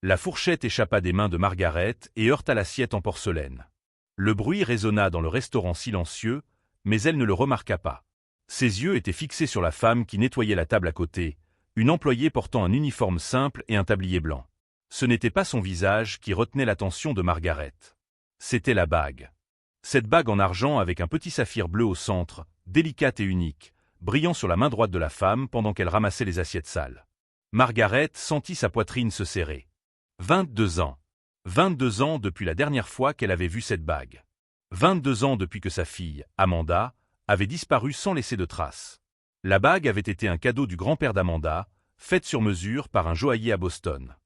La fourchette échappa des mains de Margaret et heurta l'assiette en porcelaine. Le bruit résonna dans le restaurant silencieux, mais elle ne le remarqua pas. Ses yeux étaient fixés sur la femme qui nettoyait la table à côté, une employée portant un uniforme simple et un tablier blanc. Ce n'était pas son visage qui retenait l'attention de Margaret. C'était la bague. Cette bague en argent avec un petit saphir bleu au centre, délicate et unique, brillant sur la main droite de la femme pendant qu'elle ramassait les assiettes sales. Margaret sentit sa poitrine se serrer. 22 ans. 22 ans depuis la dernière fois qu'elle avait vu cette bague. 22 ans depuis que sa fille, Amanda, avait disparu sans laisser de traces. La bague avait été un cadeau du grand-père d'Amanda, faite sur mesure par un joaillier à Boston.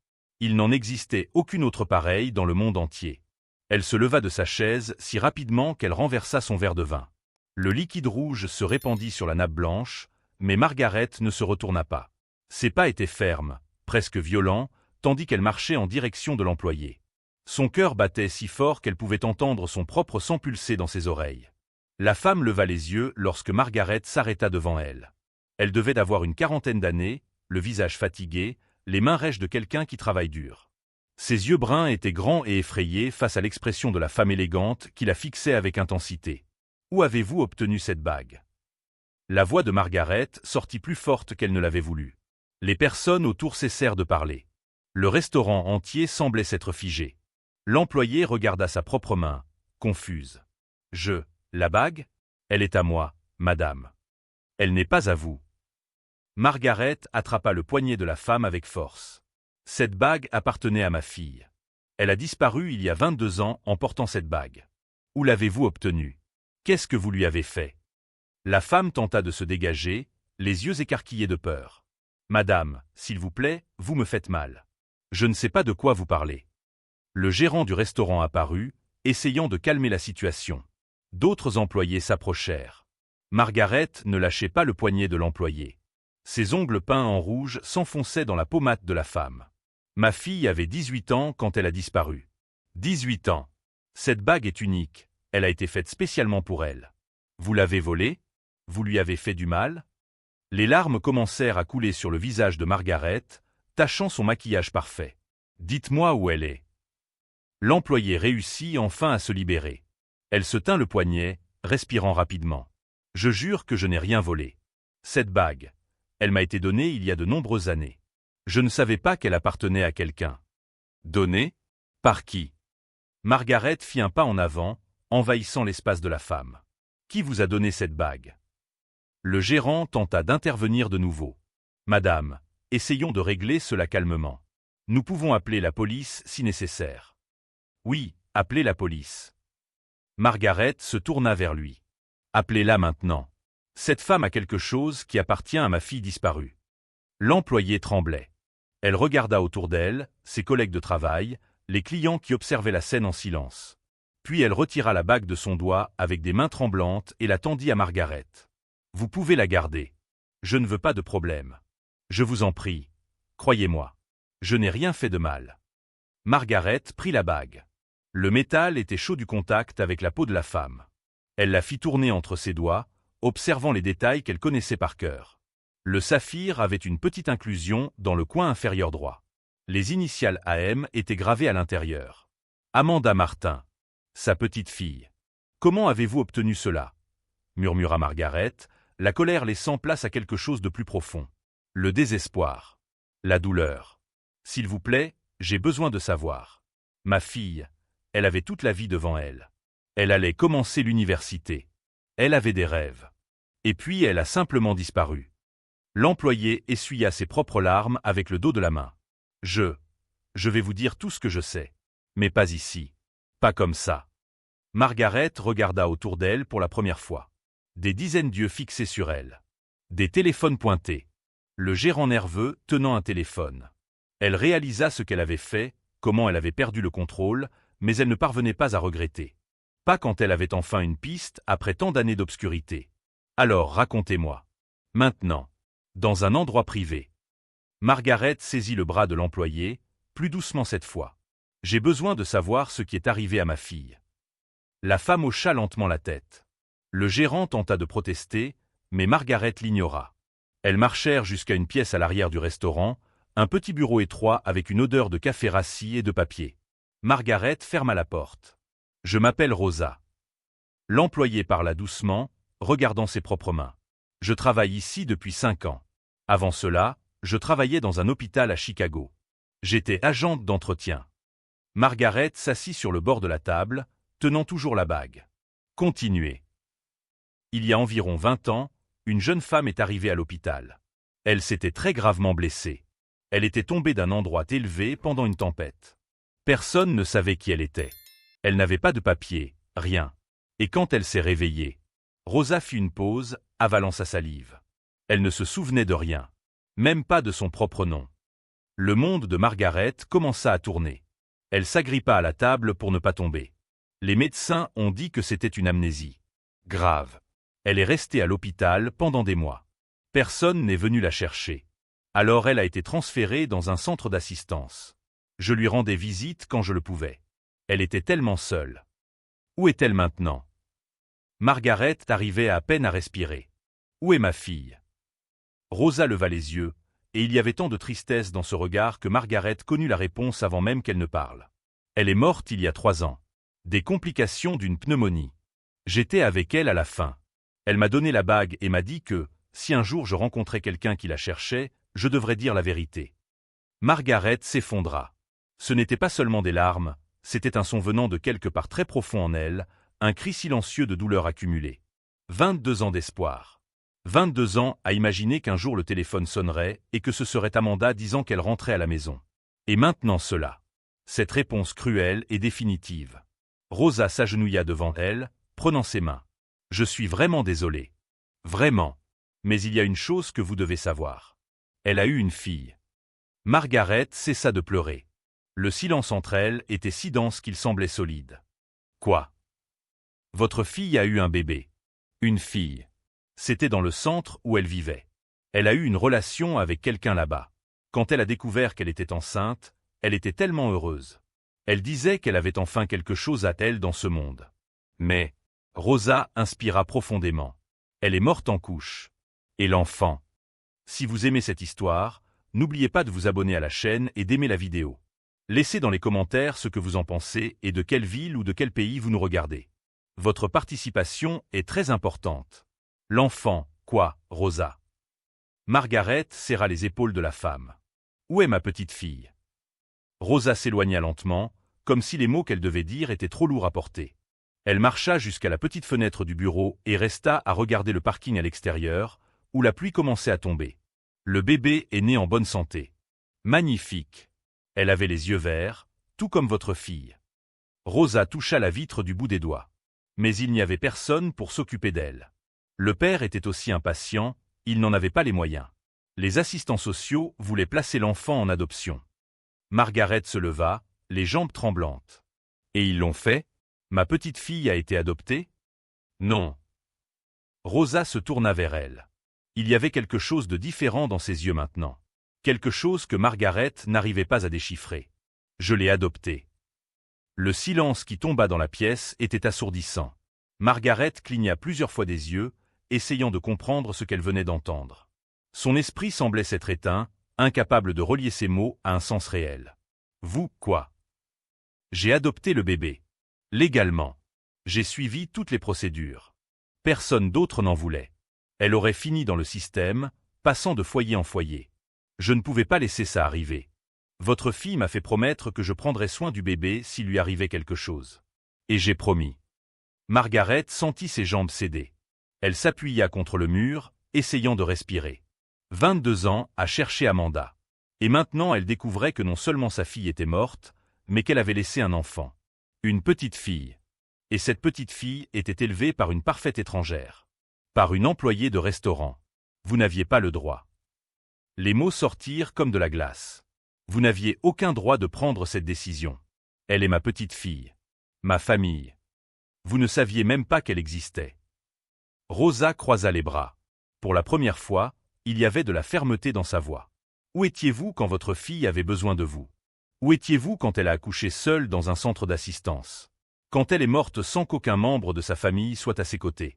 Il n'en existait aucune autre pareille dans le monde entier. Elle se leva de sa chaise si rapidement qu'elle renversa son verre de vin. Le liquide rouge se répandit sur la nappe blanche, mais Margaret ne se retourna pas. Ses pas étaient fermes, presque violents, tandis qu'elle marchait en direction de l'employé. Son cœur battait si fort qu'elle pouvait entendre son propre sang pulser dans ses oreilles. La femme leva les yeux lorsque Margaret s'arrêta devant elle. Elle devait avoir une quarantaine d'années, le visage fatigué, les mains rêches de quelqu'un qui travaille dur. Ses yeux bruns étaient grands et effrayés face à l'expression de la femme élégante qui la fixait avec intensité. « Où avez-vous obtenu cette bague ?» La voix de Margaret sortit plus forte qu'elle ne l'avait voulu. Les personnes autour cessèrent de parler. Le restaurant entier semblait s'être figé. L'employé regarda sa propre main, confuse. « La bague ? Elle est à moi, madame. Elle n'est pas à vous. » Margaret attrapa le poignet de la femme avec force. « Cette bague appartenait à ma fille. Elle a disparu il y a 22 ans en portant cette bague. Où l'avez-vous obtenue? Qu'est-ce que vous lui avez fait ?» La femme tenta de se dégager, les yeux écarquillés de peur. « Madame, s'il vous plaît, vous me faites mal. Je ne sais pas de quoi vous parlez. » Le gérant du restaurant apparut, essayant de calmer la situation. D'autres employés s'approchèrent. Margaret ne lâchait pas le poignet de l'employé. Ses ongles peints en rouge s'enfonçaient dans la pommade de la femme. « Ma fille avait 18 ans quand elle a disparu. 18 ans. Cette bague est unique, elle a été faite spécialement pour elle. Vous l'avez volée? Vous lui avez fait du mal ?» Les larmes commencèrent à couler sur le visage de Margaret, tachant son maquillage parfait. « Dites-moi où elle est. » L'employé réussit enfin à se libérer. Elle se tint le poignet, respirant rapidement. « Je jure que je n'ai rien volé. Cette bague, elle m'a été donnée il y a de nombreuses années. Je ne savais pas qu'elle appartenait à quelqu'un. » « Donnée? Par qui ?» Margaret fit un pas en avant, envahissant l'espace de la femme. « Qui vous a donné cette bague ?» Le gérant tenta d'intervenir de nouveau. « Madame, essayons de régler cela calmement. Nous pouvons appeler la police si nécessaire. »« Oui, appelez la police. » Margaret se tourna vers lui. « Appelez-la maintenant. Cette femme a quelque chose qui appartient à ma fille disparue. » L'employée tremblait. Elle regarda autour d'elle, ses collègues de travail, les clients qui observaient la scène en silence. Puis elle retira la bague de son doigt avec des mains tremblantes et la tendit à Margaret. « Vous pouvez la garder. Je ne veux pas de problème. Je vous en prie. Croyez-moi. Je n'ai rien fait de mal. » Margaret prit la bague. Le métal était chaud du contact avec la peau de la femme. Elle la fit tourner entre ses doigts, observant les détails qu'elle connaissait par cœur. Le saphir avait une petite inclusion dans le coin inférieur droit. Les initiales AM étaient gravées à l'intérieur. Amanda Martin. Sa petite fille. « Comment avez-vous obtenu cela ?» murmura Margaret, la colère laissant place à quelque chose de plus profond. Le désespoir. La douleur. « S'il vous plaît, j'ai besoin de savoir. Ma fille, elle avait toute la vie devant elle. Elle allait commencer l'université. Elle avait des rêves. Et puis elle a simplement disparu. » L'employé essuya ses propres larmes avec le dos de la main. « Je vais vous dire tout ce que je sais. Mais pas ici. Pas comme ça. » Margaret regarda autour d'elle pour la première fois. Des dizaines d'yeux fixés sur elle. Des téléphones pointés. Le gérant nerveux tenant un téléphone. Elle réalisa ce qu'elle avait fait, comment elle avait perdu le contrôle, mais elle ne parvenait pas à regretter. Pas quand elle avait enfin une piste après tant d'années d'obscurité. « Alors racontez-moi. Maintenant. Dans un endroit privé. » Margaret saisit le bras de l'employé, plus doucement cette fois. « J'ai besoin de savoir ce qui est arrivé à ma fille. » La femme hocha lentement la tête. Le gérant tenta de protester, mais Margaret l'ignora. Elles marchèrent jusqu'à une pièce à l'arrière du restaurant, Un petit bureau étroit avec une odeur de café rassis et de papier. Margaret ferma la porte. Je m'appelle Rosa. L'employé parla doucement, regardant ses propres mains. Je travaille ici depuis 5 ans. Avant cela, je travaillais dans un hôpital à Chicago. J'étais agente d'entretien. Margaret s'assit sur le bord de la table, tenant toujours la bague. Continuez. Il y a environ 20 ans, une jeune femme est arrivée à l'hôpital. Elle s'était très gravement blessée. Elle était tombée d'un endroit élevé pendant une tempête. Personne ne savait qui elle était. Elle n'avait pas de papier, rien. Et quand elle s'est réveillée, Rosa fit une pause, avalant sa salive. Elle ne se souvenait de rien, même pas de son propre nom. Le monde de Margaret commença à tourner. Elle s'agrippa à la table pour ne pas tomber. Les médecins ont dit que c'était une amnésie. Grave. Elle est restée à l'hôpital pendant des mois. Personne n'est venu la chercher. Alors elle a été transférée dans un centre d'assistance. Je lui rendais visite quand je le pouvais. Elle était tellement seule. Où est-elle maintenant? Margaret arrivait à peine à respirer. Où est ma fille? Rosa leva les yeux, et il y avait tant de tristesse dans ce regard que Margaret connut la réponse avant même qu'elle ne parle. Elle est morte il y a 3 ans. Des complications d'une pneumonie. J'étais avec elle à la fin. Elle m'a donné la bague et m'a dit que, si un jour je rencontrais quelqu'un qui la cherchait, je devrais dire la vérité. Margaret s'effondra. Ce n'était pas seulement des larmes, c'était un son venant de quelque part très profond en elle, un cri silencieux de douleur accumulée. 22 ans d'espoir. 22 ans à imaginer qu'un jour le téléphone sonnerait et que ce serait Amanda disant qu'elle rentrait à la maison. Et maintenant cela. Cette réponse cruelle et définitive. Rosa s'agenouilla devant elle, prenant ses mains. Je suis vraiment désolé. Vraiment. Mais il y a une chose que vous devez savoir. Elle a eu une fille. Margaret cessa de pleurer. Le silence entre elles était si dense qu'il semblait solide. Quoi? Votre fille a eu un bébé. Une fille. C'était dans le centre où elle vivait. Elle a eu une relation avec quelqu'un là-bas. Quand elle a découvert qu'elle était enceinte, elle était tellement heureuse. Elle disait qu'elle avait enfin quelque chose à elle dans ce monde. Mais, Rosa inspira profondément. Elle est morte en couche. Et l'enfant. Si vous aimez cette histoire, n'oubliez pas de vous abonner à la chaîne et d'aimer la vidéo. Laissez dans les commentaires ce que vous en pensez et de quelle ville ou de quel pays vous nous regardez. Votre participation est très importante. L'enfant, quoi, Rosa? Margaret serra les épaules de la femme. Où est ma petite fille? Rosa s'éloigna lentement, comme si les mots qu'elle devait dire étaient trop lourds à porter. Elle marcha jusqu'à la petite fenêtre du bureau et resta à regarder le parking à l'extérieur, où la pluie commençait à tomber. Le bébé est né en bonne santé. Magnifique. Elle avait les yeux verts, tout comme votre fille. Rosa toucha la vitre du bout des doigts. Mais il n'y avait personne pour s'occuper d'elle. Le père était aussi impatient, il n'en avait pas les moyens. Les assistants sociaux voulaient placer l'enfant en adoption. Margaret se leva, les jambes tremblantes. Et ils l'ont fait? Ma petite fille a été adoptée? Non. Rosa se tourna vers elle. Il y avait quelque chose de différent dans ses yeux maintenant. Quelque chose que Margaret n'arrivait pas à déchiffrer. Je l'ai adoptée. Le silence qui tomba dans la pièce était assourdissant. Margaret cligna plusieurs fois des yeux, essayant de comprendre ce qu'elle venait d'entendre. Son esprit semblait s'être éteint, incapable de relier ces mots à un sens réel. Vous, quoi? J'ai adopté le bébé. Légalement. J'ai suivi toutes les procédures. Personne d'autre n'en voulait. Elle aurait fini dans le système, passant de foyer en foyer. Je ne pouvais pas laisser ça arriver. Votre fille m'a fait promettre que je prendrais soin du bébé s'il lui arrivait quelque chose. Et j'ai promis. Margaret sentit ses jambes céder. Elle s'appuya contre le mur, essayant de respirer. 22 ans à chercher Amanda. Et maintenant elle découvrait que non seulement sa fille était morte, mais qu'elle avait laissé un enfant. Une petite fille. Et cette petite fille était élevée par une parfaite étrangère. Par une employée de restaurant. Vous n'aviez pas le droit. Les mots sortirent comme de la glace. Vous n'aviez aucun droit de prendre cette décision. Elle est ma petite fille. Ma famille. Vous ne saviez même pas qu'elle existait. Rosa croisa les bras. Pour la première fois, il y avait de la fermeté dans sa voix. Où étiez-vous quand votre fille avait besoin de vous? Où étiez-vous quand elle a accouché seule dans un centre d'assistance? Quand elle est morte sans qu'aucun membre de sa famille soit à ses côtés?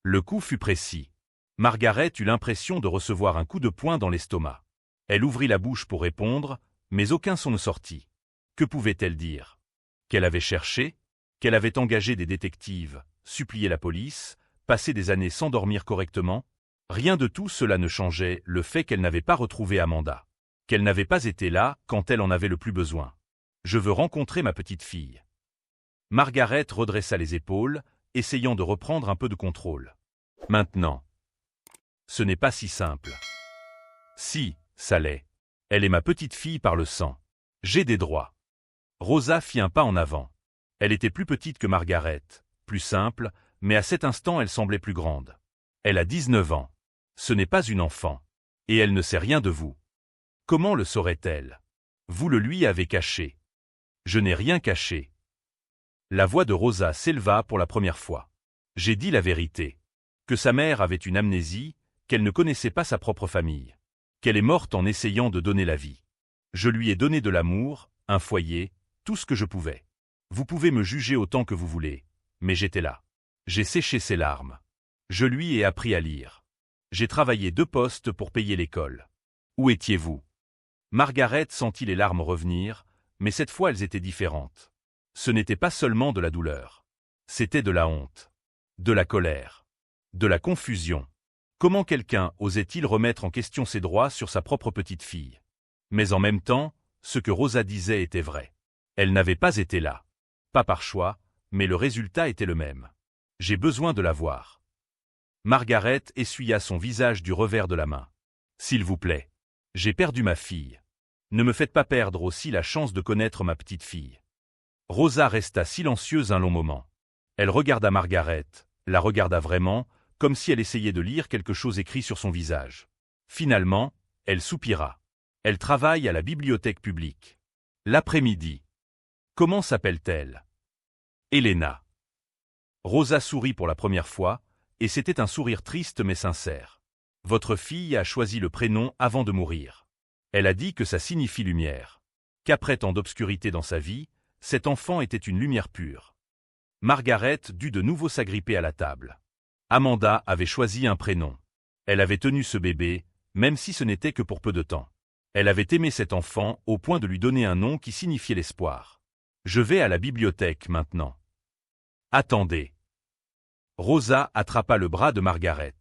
Le coup fut précis. Margaret eut l'impression de recevoir un coup de poing dans l'estomac. Elle ouvrit la bouche pour répondre, mais aucun son ne sortit. Que pouvait-elle dire? Qu'elle avait cherché? Qu'elle avait engagé des détectives, supplié la police, passé des années sans dormir correctement? Rien de tout cela ne changeait le fait qu'elle n'avait pas retrouvé Amanda. Qu'elle n'avait pas été là quand elle en avait le plus besoin. Je veux rencontrer ma petite fille. Margaret redressa les épaules, essayant de reprendre un peu de contrôle. Maintenant. Ce n'est pas si simple. Si, ça l'est. Elle est ma petite fille par le sang. J'ai des droits. Rosa fit un pas en avant. Elle était plus petite que Margaret, plus simple, mais à cet instant elle semblait plus grande. Elle a 19 ans. Ce n'est pas une enfant. Et elle ne sait rien de vous. Comment le saurait-elle? Vous le lui avez caché. Je n'ai rien caché. La voix de Rosa s'éleva pour la première fois. J'ai dit la vérité. Que sa mère avait une amnésie, qu'elle ne connaissait pas sa propre famille. Qu'elle est morte en essayant de donner la vie. Je lui ai donné de l'amour, un foyer, tout ce que je pouvais. Vous pouvez me juger autant que vous voulez, mais j'étais là. J'ai séché ses larmes. Je lui ai appris à lire. J'ai travaillé 2 postes pour payer l'école. Où étiez-vous? Margaret sentit les larmes revenir, mais cette fois elles étaient différentes. Ce n'était pas seulement de la douleur. C'était de la honte. De la colère. De la confusion. Comment quelqu'un osait-il remettre en question ses droits sur sa propre petite fille? Mais en même temps, ce que Rosa disait était vrai. Elle n'avait pas été là. Pas par choix, mais le résultat était le même. J'ai besoin de la voir. Margaret essuya son visage du revers de la main. S'il vous plaît. J'ai perdu ma fille. Ne me faites pas perdre aussi la chance de connaître ma petite fille. Rosa resta silencieuse un long moment. Elle regarda Margaret, la regarda vraiment, comme si elle essayait de lire quelque chose écrit sur son visage. Finalement, elle soupira. Elle travaille à la bibliothèque publique. L'après-midi. Comment s'appelle-t-elle? Elena. Rosa sourit pour la première fois, et c'était un sourire triste mais sincère. Votre fille a choisi le prénom avant de mourir. Elle a dit que ça signifie lumière. Qu'après tant d'obscurité dans sa vie, cet enfant était une lumière pure. Margaret dut de nouveau s'agripper à la table. Amanda avait choisi un prénom. Elle avait tenu ce bébé, même si ce n'était que pour peu de temps. Elle avait aimé cet enfant au point de lui donner un nom qui signifiait l'espoir. Je vais à la bibliothèque maintenant. Attendez. Rosa attrapa le bras de Margaret.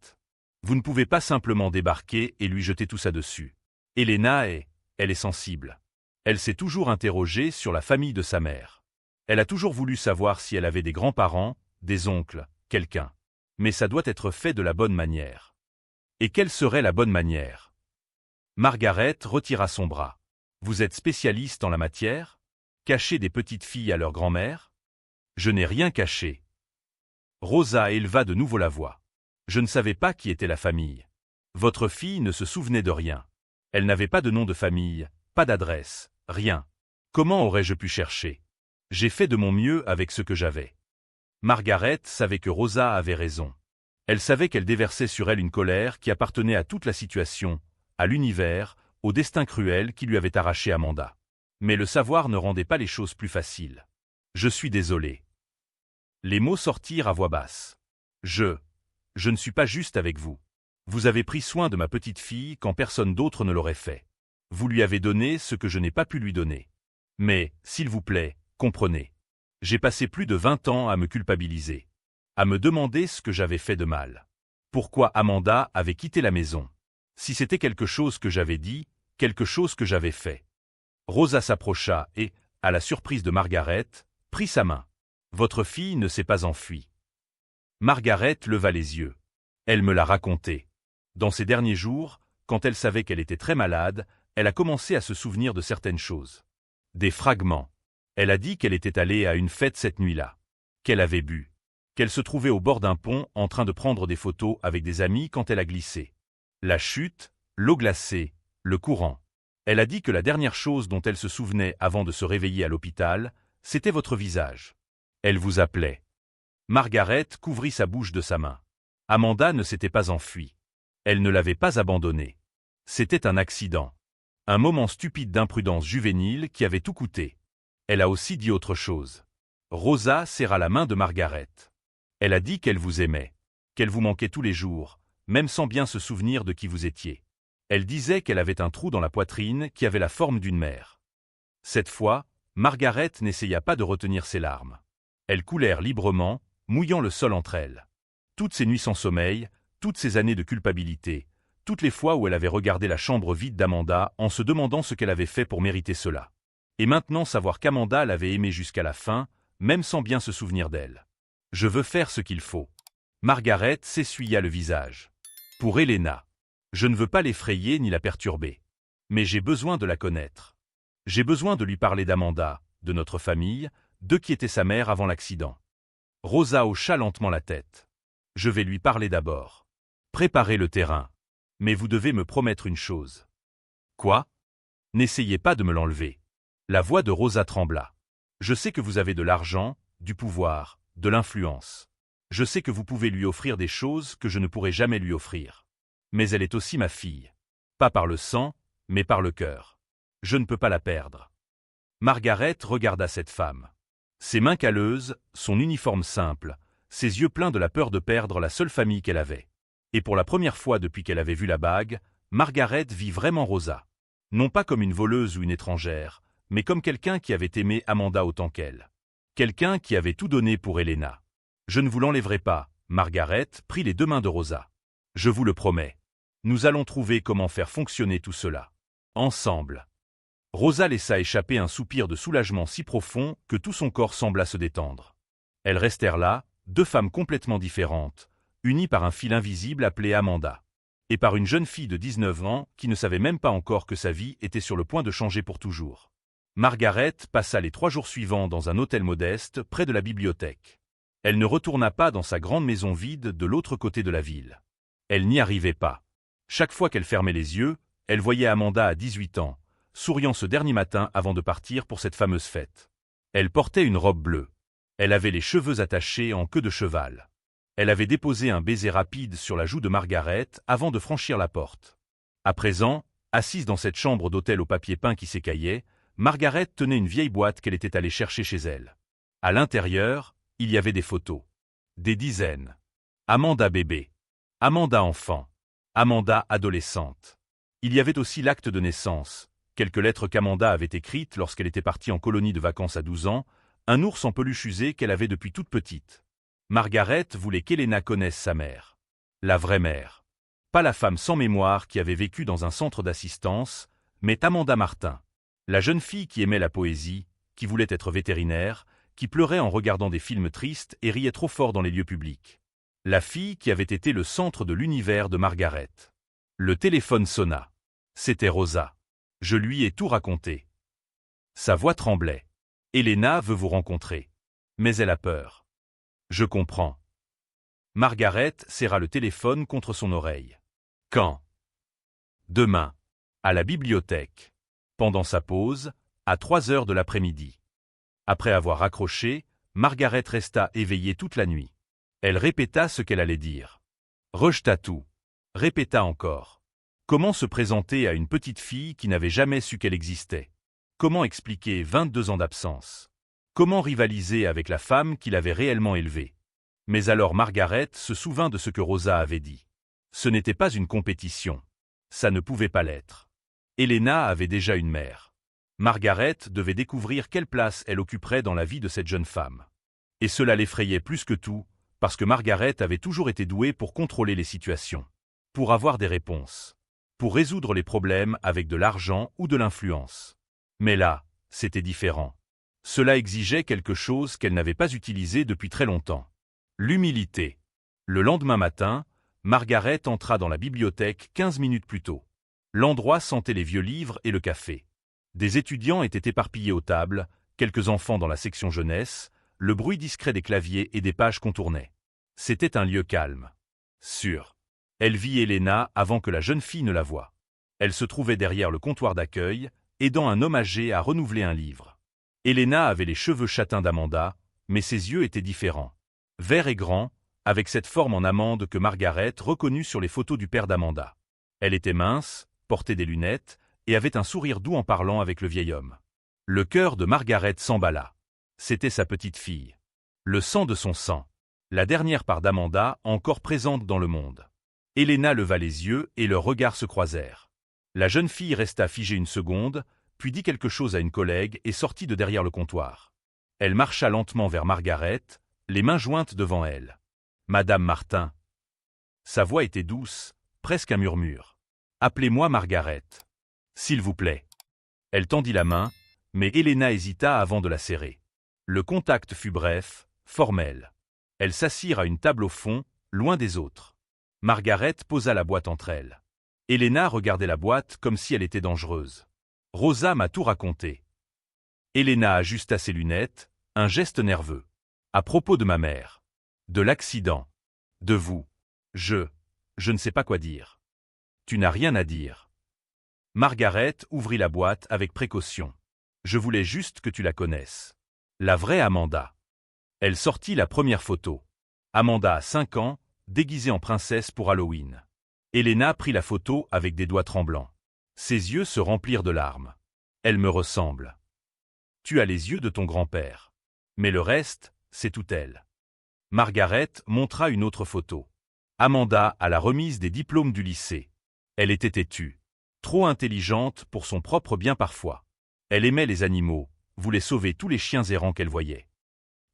Vous ne pouvez pas simplement débarquer et lui jeter tout ça dessus. Elena elle est sensible. Elle s'est toujours interrogée sur la famille de sa mère. Elle a toujours voulu savoir si elle avait des grands-parents, des oncles, quelqu'un. Mais ça doit être fait de la bonne manière. Et quelle serait la bonne manière? Margaret retira son bras. Vous êtes spécialiste en la matière? Cacher des petites filles à leur grand-mère? Je n'ai rien caché. Rosa éleva de nouveau la voix. Je ne savais pas qui était la famille. Votre fille ne se souvenait de rien. Elle n'avait pas de nom de famille, pas d'adresse, rien. Comment aurais-je pu chercher? J'ai fait de mon mieux avec ce que j'avais. Margaret savait que Rosa avait raison. Elle savait qu'elle déversait sur elle une colère qui appartenait à toute la situation, à l'univers, au destin cruel qui lui avait arraché Amanda. Mais le savoir ne rendait pas les choses plus faciles. Je suis désolé. Les mots sortirent à voix basse. Je ne suis pas juste avec vous. Vous avez pris soin de ma petite fille quand personne d'autre ne l'aurait fait. Vous lui avez donné ce que je n'ai pas pu lui donner. Mais, s'il vous plaît, comprenez. J'ai passé plus de 20 ans à me culpabiliser. À me demander ce que j'avais fait de mal. Pourquoi Amanda avait quitté la maison. Si c'était quelque chose que j'avais dit, quelque chose que j'avais fait. Rosa s'approcha et, à la surprise de Margaret, prit sa main. Votre fille ne s'est pas enfuie. Margaret leva les yeux. Elle me l'a raconté. Dans ces derniers jours, quand elle savait qu'elle était très malade, elle a commencé à se souvenir de certaines choses. Des fragments. Elle a dit qu'elle était allée à une fête cette nuit-là. Qu'elle avait bu. Qu'elle se trouvait au bord d'un pont en train de prendre des photos avec des amis quand elle a glissé. La chute, l'eau glacée, le courant. Elle a dit que la dernière chose dont elle se souvenait avant de se réveiller à l'hôpital, c'était votre visage. Elle vous appelait. Margaret couvrit sa bouche de sa main. Amanda ne s'était pas enfuie. Elle ne l'avait pas abandonnée. C'était un accident. Un moment stupide d'imprudence juvénile qui avait tout coûté. Elle a aussi dit autre chose. Rosa serra la main de Margaret. Elle a dit qu'elle vous aimait, qu'elle vous manquait tous les jours, même sans bien se souvenir de qui vous étiez. Elle disait qu'elle avait un trou dans la poitrine qui avait la forme d'une mer. Cette fois, Margaret n'essaya pas de retenir ses larmes. Elles coulèrent librement, mouillant le sol entre elles. Toutes ces nuits sans sommeil, toutes ces années de culpabilité, toutes les fois où elle avait regardé la chambre vide d'Amanda en se demandant ce qu'elle avait fait pour mériter cela. Et maintenant savoir qu'Amanda l'avait aimée jusqu'à la fin, même sans bien se souvenir d'elle. Je veux faire ce qu'il faut. Margaret s'essuya le visage. Pour Helena. Je ne veux pas l'effrayer ni la perturber. Mais j'ai besoin de la connaître. J'ai besoin de lui parler d'Amanda, de notre famille, de qui était sa mère avant l'accident. Rosa hocha lentement la tête. Je vais lui parler d'abord. Préparez le terrain. Mais vous devez me promettre une chose. Quoi? N'essayez pas de me l'enlever. La voix de Rosa trembla. Je sais que vous avez de l'argent, du pouvoir, de l'influence. Je sais que vous pouvez lui offrir des choses que je ne pourrai jamais lui offrir. Mais elle est aussi ma fille. Pas par le sang, mais par le cœur. Je ne peux pas la perdre. Margaret regarda cette femme. Ses mains calleuses, son uniforme simple, ses yeux pleins de la peur de perdre la seule famille qu'elle avait. Et pour la première fois depuis qu'elle avait vu la bague, Margaret vit vraiment Rosa. Non pas comme une voleuse ou une étrangère, mais comme quelqu'un qui avait aimé Amanda autant qu'elle. Quelqu'un qui avait tout donné pour Helena. Je ne vous l'enlèverai pas, Margaret prit les deux mains de Rosa. Je vous le promets. Nous allons trouver comment faire fonctionner tout cela. Ensemble. Rosa laissa échapper un soupir de soulagement si profond que tout son corps sembla se détendre. Elles restèrent là, deux femmes complètement différentes, unies par un fil invisible appelé Amanda. Et par une jeune fille de 19 ans qui ne savait même pas encore que sa vie était sur le point de changer pour toujours. Margaret passa les 3 jours suivants dans un hôtel modeste près de la bibliothèque. Elle ne retourna pas dans sa grande maison vide de l'autre côté de la ville. Elle n'y arrivait pas. Chaque fois qu'elle fermait les yeux, elle voyait Amanda à 18 ans, souriant ce dernier matin avant de partir pour cette fameuse fête. Elle portait une robe bleue. Elle avait les cheveux attachés en queue de cheval. Elle avait déposé un baiser rapide sur la joue de Margaret avant de franchir la porte. À présent, assise dans cette chambre d'hôtel au papier peint qui s'écaillait, Margaret tenait une vieille boîte qu'elle était allée chercher chez elle. À l'intérieur, il y avait des photos. Des dizaines. Amanda bébé. Amanda enfant. Amanda adolescente. Il y avait aussi l'acte de naissance, quelques lettres qu'Amanda avait écrites lorsqu'elle était partie en colonie de vacances à 12 ans, un ours en peluche usé qu'elle avait depuis toute petite. Margaret voulait qu'Helena connaisse sa mère. La vraie mère. Pas la femme sans mémoire qui avait vécu dans un centre d'assistance, mais Amanda Martin. La jeune fille qui aimait la poésie, qui voulait être vétérinaire, qui pleurait en regardant des films tristes et riait trop fort dans les lieux publics. La fille qui avait été le centre de l'univers de Margaret. Le téléphone sonna. C'était Rosa. Je lui ai tout raconté. Sa voix tremblait. Helena veut vous rencontrer. Mais elle a peur. Je comprends. Margaret serra le téléphone contre son oreille. Quand? Demain. À la bibliothèque. Pendant sa pause, à 3 heures de l'après-midi. Après avoir raccroché, Margaret resta éveillée toute la nuit. Elle répéta ce qu'elle allait dire. Rejeta tout. Répéta encore. Comment se présenter à une petite fille qui n'avait jamais su qu'elle existait? Comment expliquer 22 ans d'absence? Comment rivaliser avec la femme qui l'avait réellement élevée? Mais alors Margaret se souvint de ce que Rosa avait dit. Ce n'était pas une compétition. Ça ne pouvait pas l'être. Helena avait déjà une mère. Margaret devait découvrir quelle place elle occuperait dans la vie de cette jeune femme. Et cela l'effrayait plus que tout, parce que Margaret avait toujours été douée pour contrôler les situations, pour avoir des réponses, pour résoudre les problèmes avec de l'argent ou de l'influence. Mais là, c'était différent. Cela exigeait quelque chose qu'elle n'avait pas utilisé depuis très longtemps. L'humilité. Le lendemain matin, Margaret entra dans la bibliothèque 15 minutes plus tôt. L'endroit sentait les vieux livres et le café. Des étudiants étaient éparpillés aux tables, quelques enfants dans la section jeunesse, le bruit discret des claviers et des pages contournaient. C'était un lieu calme. Sûr. Elle vit Helena avant que la jeune fille ne la voie. Elle se trouvait derrière le comptoir d'accueil, aidant un homme âgé à renouveler un livre. Helena avait les cheveux châtains d'Amanda, mais ses yeux étaient différents. Verts et grands, avec cette forme en amande que Margaret reconnut sur les photos du père d'Amanda. Elle était mince, portait des lunettes, et avait un sourire doux en parlant avec le vieil homme. Le cœur de Margaret s'emballa. C'était sa petite fille. Le sang de son sang. La dernière part d'Amanda encore présente dans le monde. Helena leva les yeux et leurs regards se croisèrent. La jeune fille resta figée une seconde, puis dit quelque chose à une collègue et sortit de derrière le comptoir. Elle marcha lentement vers Margaret, les mains jointes devant elle. « Madame Martin. » Sa voix était douce, presque un murmure. « Appelez-moi Margaret. S'il vous plaît. » Elle tendit la main, mais Helena hésita avant de la serrer. Le contact fut bref, formel. Elles s'assirent à une table au fond, loin des autres. Margaret posa la boîte entre elles. Helena regardait la boîte comme si elle était dangereuse. « Rosa m'a tout raconté. » Helena ajusta ses lunettes, un geste nerveux. « À propos de ma mère. De l'accident. De vous. Je ne sais pas quoi dire. » « Tu n'as rien à dire. » Margaret ouvrit la boîte avec précaution. « Je voulais juste que tu la connaisses. La vraie Amanda. » Elle sortit la première photo. Amanda a 5 ans, déguisée en princesse pour Halloween. Helena prit la photo avec des doigts tremblants. Ses yeux se remplirent de larmes. « Elle me ressemble. Tu as les yeux de ton grand-père. Mais le reste, c'est tout elle. » Margaret montra une autre photo. Amanda à la remise des diplômes du lycée. Elle était têtue. Trop intelligente pour son propre bien parfois. Elle aimait les animaux, voulait sauver tous les chiens errants qu'elle voyait.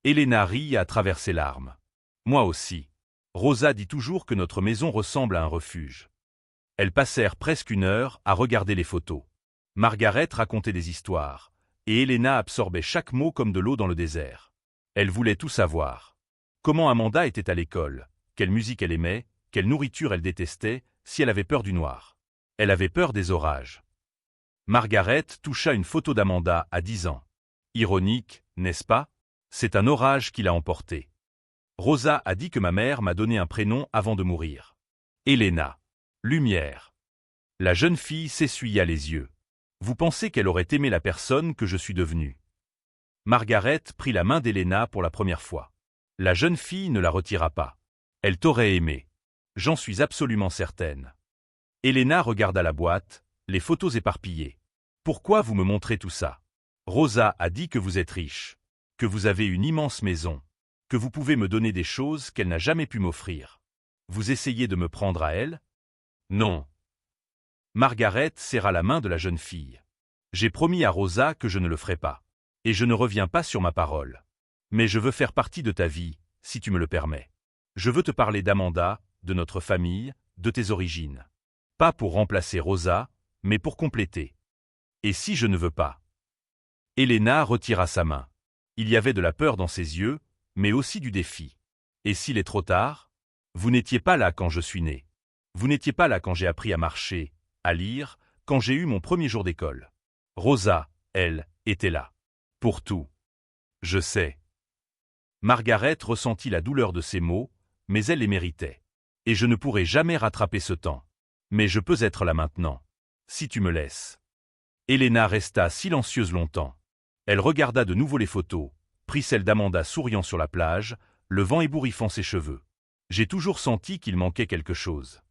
Helena rit à travers ses larmes. Moi aussi. Rosa dit toujours que notre maison ressemble à un refuge. Elles passèrent presque 1 heure à regarder les photos. Margaret racontait des histoires, et Helena absorbait chaque mot comme de l'eau dans le désert. Elle voulait tout savoir. Comment Amanda était à l'école, quelle musique elle aimait, quelle nourriture elle détestait, si elle avait peur du noir. Elle avait peur des orages. Margaret toucha une photo d'Amanda à 10 ans. Ironique, n'est-ce pas? C'est un orage qui l'a emportée. Rosa a dit que ma mère m'a donné un prénom avant de mourir. Helena. Lumière. La jeune fille s'essuya les yeux. Vous pensez qu'elle aurait aimé la personne que je suis devenue? Margaret prit la main d'Helena pour la première fois. La jeune fille ne la retira pas. Elle t'aurait aimé. J'en suis absolument certaine. Helena regarda la boîte, les photos éparpillées. Pourquoi vous me montrez tout ça? Rosa a dit que vous êtes riche, que vous avez une immense maison, que vous pouvez me donner des choses qu'elle n'a jamais pu m'offrir. Vous essayez de me prendre à elle? Non. Margaret serra la main de la jeune fille. J'ai promis à Rosa que je ne le ferai pas. Et je ne reviens pas sur ma parole. Mais je veux faire partie de ta vie, si tu me le permets. Je veux te parler d'Amanda, de notre famille, de tes origines. Pas pour remplacer Rosa, mais pour compléter. Et si je ne veux pas? Helena retira sa main. Il y avait de la peur dans ses yeux, mais aussi du défi. Et s'il est trop tard? Vous n'étiez pas là quand je suis né. Vous n'étiez pas là quand j'ai appris à marcher, à lire, quand j'ai eu mon premier jour d'école. Rosa, elle, était là. Pour tout. Je sais. Margaret ressentit la douleur de ces mots, mais elle les méritait. Et je ne pourrai jamais rattraper ce temps. Mais je peux être là maintenant. Si tu me laisses. Helena resta silencieuse longtemps. Elle regarda de nouveau les photos, prit celle d'Amanda souriant sur la plage, le vent ébouriffant ses cheveux. J'ai toujours senti qu'il manquait quelque chose.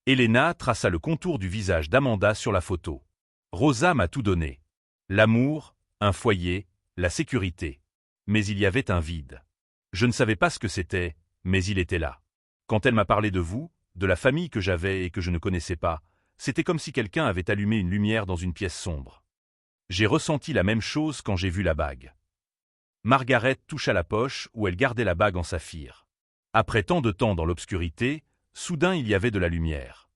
Helena traça le contour du visage d'Amanda sur la photo. Rosa m'a tout donné. L'amour, un foyer, la sécurité. Mais il y avait un vide. Je ne savais pas ce que c'était, mais il était là. Quand elle m'a parlé de vous, de la famille que j'avais et que je ne connaissais pas, c'était comme si quelqu'un avait allumé une lumière dans une pièce sombre. J'ai ressenti la même chose quand j'ai vu la bague. Margaret toucha la poche où elle gardait la bague en saphir. Après tant de temps dans l'obscurité, soudain il y avait de la lumière.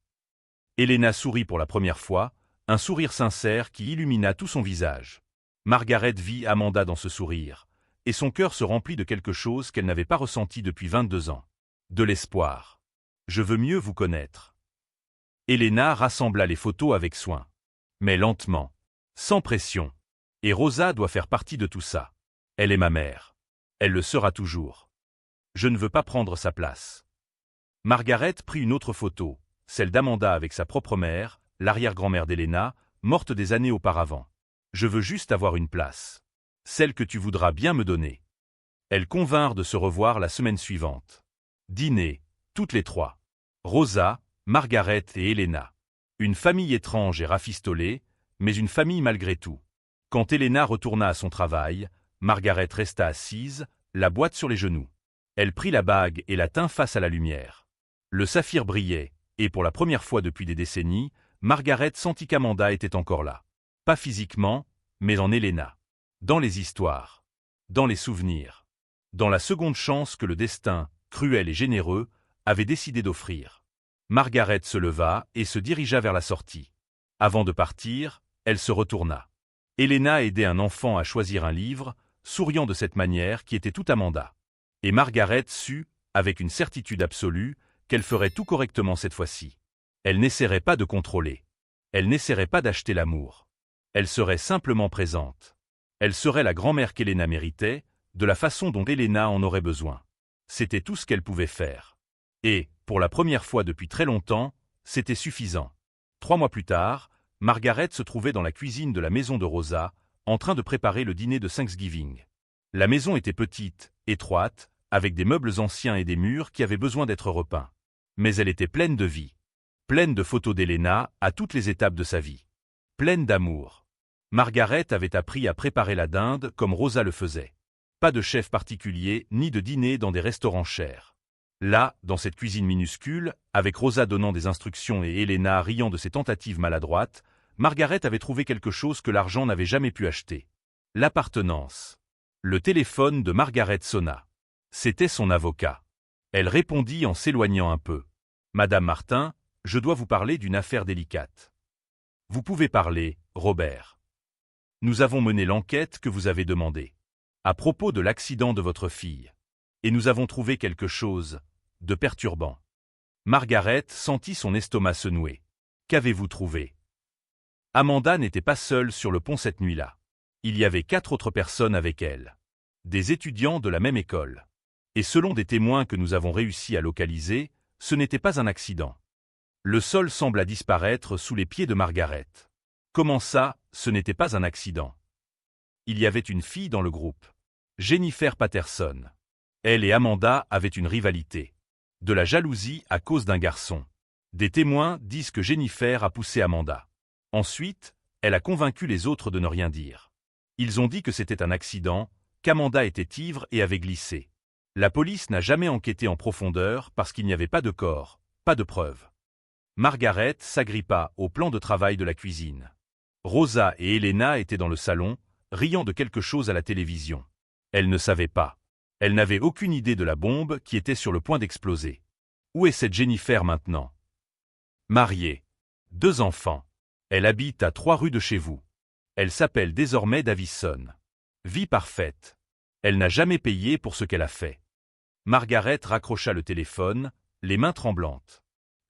Helena sourit pour la première fois, un sourire sincère qui illumina tout son visage. Margaret vit Amanda dans ce sourire, et son cœur se remplit de quelque chose qu'elle n'avait pas ressenti depuis 22 ans. De l'espoir. Je veux mieux vous connaître. Helena rassembla les photos avec soin. Mais lentement. Sans pression. Et Rosa doit faire partie de tout ça. Elle est ma mère. Elle le sera toujours. Je ne veux pas prendre sa place. Margaret prit une autre photo, celle d'Amanda avec sa propre mère, l'arrière-grand-mère d'Helena, morte des années auparavant. Je veux juste avoir une place. Celle que tu voudras bien me donner. Elles convinrent de se revoir la semaine suivante. Dîner, toutes les trois. Rosa, Margaret et Helena. Une famille étrange et rafistolée, mais une famille malgré tout. Quand Helena retourna à son travail, Margaret resta assise, la boîte sur les genoux. Elle prit la bague et la tint face à la lumière. Le saphir brillait, et pour la première fois depuis des décennies, Margaret sentit qu'Amanda était encore là. Pas physiquement, mais en Elena. Dans les histoires. Dans les souvenirs. Dans la seconde chance que le destin, cruel et généreux, avait décidé d'offrir. Margaret se leva et se dirigea vers la sortie. Avant de partir, elle se retourna. Elena aidait un enfant à choisir un livre, souriant de cette manière qui était tout Amanda. Et Margaret sut, avec une certitude absolue, qu'elle ferait tout correctement cette fois-ci. Elle n'essaierait pas de contrôler. Elle n'essaierait pas d'acheter l'amour. Elle serait simplement présente. Elle serait la grand-mère qu'Elena méritait, de la façon dont Elena en aurait besoin. C'était tout ce qu'elle pouvait faire. Et, pour la première fois depuis très longtemps, c'était suffisant. 3 mois plus tard, Margaret se trouvait dans la cuisine de la maison de Rosa, en train de préparer le dîner de Thanksgiving. La maison était petite, étroite, avec des meubles anciens et des murs qui avaient besoin d'être repeints. Mais elle était pleine de vie. Pleine de photos d'Elena à toutes les étapes de sa vie. Pleine d'amour. Margaret avait appris à préparer la dinde comme Rosa le faisait. Pas de chef particulier ni de dîner dans des restaurants chers. Là, dans cette cuisine minuscule, avec Rosa donnant des instructions et Elena riant de ses tentatives maladroites, Margaret avait trouvé quelque chose que l'argent n'avait jamais pu acheter. L'appartenance. Le téléphone de Margaret sonna. C'était son avocat. Elle répondit en s'éloignant un peu. « Madame Martin, je dois vous parler d'une affaire délicate. »« Vous pouvez parler, Robert. Nous avons mené l'enquête que vous avez demandée. À propos de l'accident de votre fille. Et nous avons trouvé quelque chose de perturbant. » Margaret sentit son estomac se nouer. « Qu'avez-vous trouvé ?» Amanda n'était pas seule sur le pont cette nuit-là. Il y avait 4 autres personnes avec elle. Des étudiants de la même école. Et selon des témoins que nous avons réussi à localiser, ce n'était pas un accident. Le sol sembla disparaître sous les pieds de Margaret. Comment ça, ce n'était pas un accident? Il y avait une fille dans le groupe. Jennifer Patterson. Elle et Amanda avaient une rivalité. De la jalousie à cause d'un garçon. Des témoins disent que Jennifer a poussé Amanda. Ensuite, elle a convaincu les autres de ne rien dire. Ils ont dit que c'était un accident, qu'Amanda était ivre et avait glissé. La police n'a jamais enquêté en profondeur parce qu'il n'y avait pas de corps, pas de preuves. Margaret s'agrippa au plan de travail de la cuisine. Rosa et Elena étaient dans le salon, riant de quelque chose à la télévision. Elle ne savait pas. Elle n'avait aucune idée de la bombe qui était sur le point d'exploser. Où est cette Jennifer maintenant? Mariée. 2 enfants. Elle habite à 3 rues de chez vous. Elle s'appelle désormais Davison. Vie parfaite. Elle n'a jamais payé pour ce qu'elle a fait. Margaret raccrocha le téléphone, les mains tremblantes.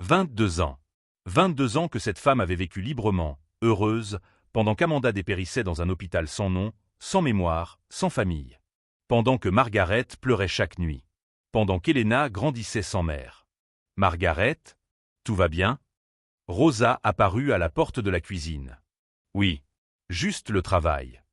22 ans. 22 ans que cette femme avait vécu librement, heureuse, pendant qu'Amanda dépérissait dans un hôpital sans nom, sans mémoire, sans famille. Pendant que Margaret pleurait chaque nuit. Pendant qu'Elena grandissait sans mère. Margaret, tout va bien? Rosa apparut à la porte de la cuisine. Oui, juste le travail.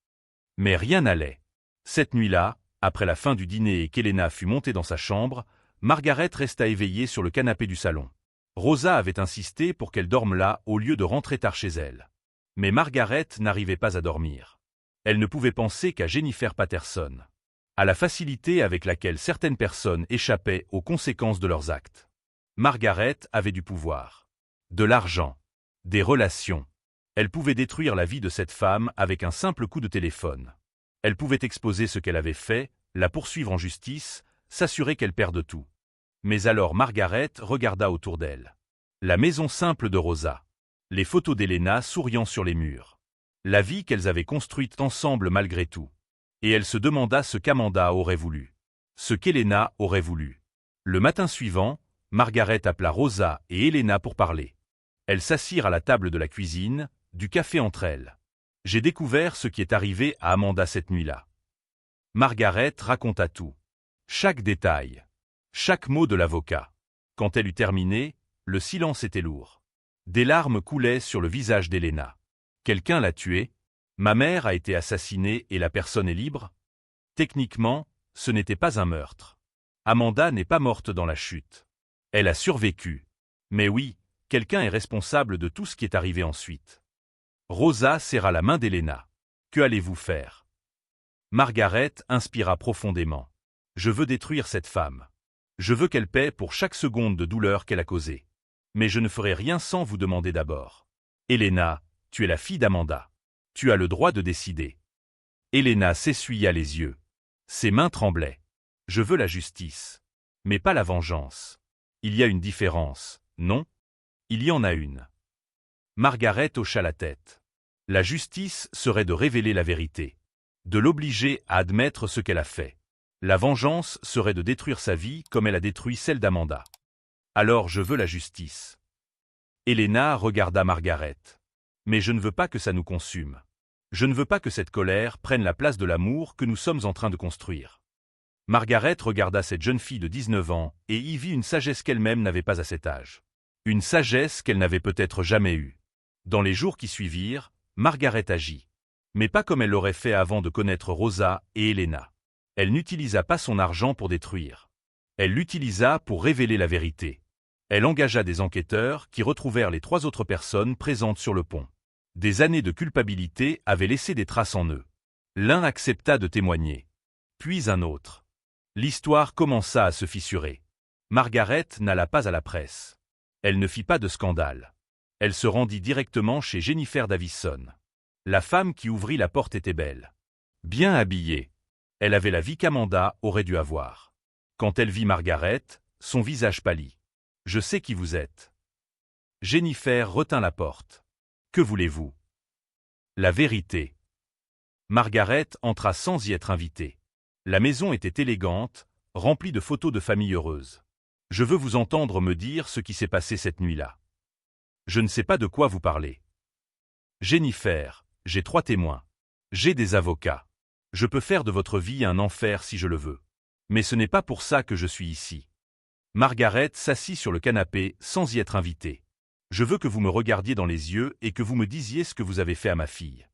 Mais rien n'allait. Cette nuit-là, après la fin du dîner et qu'Elena fut montée dans sa chambre, Margaret resta éveillée sur le canapé du salon. Rosa avait insisté pour qu'elle dorme là au lieu de rentrer tard chez elle. Mais Margaret n'arrivait pas à dormir. Elle ne pouvait penser qu'à Jennifer Patterson. À la facilité avec laquelle certaines personnes échappaient aux conséquences de leurs actes. Margaret avait du pouvoir. De l'argent. Des relations. Elle pouvait détruire la vie de cette femme avec un simple coup de téléphone. Elle pouvait exposer ce qu'elle avait fait, la poursuivre en justice, s'assurer qu'elle perde tout. Mais alors Margaret regarda autour d'elle. La maison simple de Rosa. Les photos d'Elena souriant sur les murs. La vie qu'elles avaient construite ensemble malgré tout. Et elle se demanda ce qu'Amanda aurait voulu. Ce qu'Elena aurait voulu. Le matin suivant, Margaret appela Rosa et Elena pour parler. Elles s'assirent à la table de la cuisine, du café entre elles. J'ai découvert ce qui est arrivé à Amanda cette nuit-là. Margaret raconta tout. Chaque détail. Chaque mot de l'avocat. Quand elle eut terminé, le silence était lourd. Des larmes coulaient sur le visage d'Elena. Quelqu'un l'a tuée? Ma mère a été assassinée et la personne est libre? Techniquement, ce n'était pas un meurtre. Amanda n'est pas morte dans la chute. Elle a survécu. Mais oui, quelqu'un est responsable de tout ce qui est arrivé ensuite. Rosa serra la main d'Elena. Que allez-vous faire? Margaret inspira profondément. Je veux détruire cette femme. Je veux qu'elle paie pour chaque seconde de douleur qu'elle a causée. Mais je ne ferai rien sans vous demander d'abord. Elena, tu es la fille d'Amanda. Tu as le droit de décider. Elena s'essuya les yeux. Ses mains tremblaient. Je veux la justice. Mais pas la vengeance. Il y a une différence, non? Il y en a une. Margaret hocha la tête. La justice serait de révéler la vérité. De l'obliger à admettre ce qu'elle a fait. La vengeance serait de détruire sa vie comme elle a détruit celle d'Amanda. Alors je veux la justice. Elena regarda Margaret. Mais je ne veux pas que ça nous consume. Je ne veux pas que cette colère prenne la place de l'amour que nous sommes en train de construire. Margaret regarda cette jeune fille de 19 ans et y vit une sagesse qu'elle-même n'avait pas à cet âge. Une sagesse qu'elle n'avait peut-être jamais eue. Dans les jours qui suivirent, Margaret agit. Mais pas comme elle l'aurait fait avant de connaître Rosa et Elena. Elle n'utilisa pas son argent pour détruire. Elle l'utilisa pour révéler la vérité. Elle engagea des enquêteurs qui retrouvèrent les 3 autres personnes présentes sur le pont. Des années de culpabilité avaient laissé des traces en eux. L'un accepta de témoigner. Puis un autre. L'histoire commença à se fissurer. Margaret n'alla pas à la presse. Elle ne fit pas de scandale. Elle se rendit directement chez Jennifer Davison. La femme qui ouvrit la porte était belle. Bien habillée. Elle avait la vie qu'Amanda aurait dû avoir. Quand elle vit Margaret, son visage pâlit. « Je sais qui vous êtes. » Jennifer retint la porte. « Que voulez-vous » ? La vérité. Margaret entra sans y être invitée. La maison était élégante, remplie de photos de familles heureuses. « Je veux vous entendre me dire ce qui s'est passé cette nuit-là. » Je ne sais pas de quoi vous parlez. Jennifer, j'ai 3 témoins. J'ai des avocats. Je peux faire de votre vie un enfer si je le veux. Mais ce n'est pas pour ça que je suis ici. Margaret s'assit sur le canapé sans y être invitée. Je veux que vous me regardiez dans les yeux et que vous me disiez ce que vous avez fait à ma fille.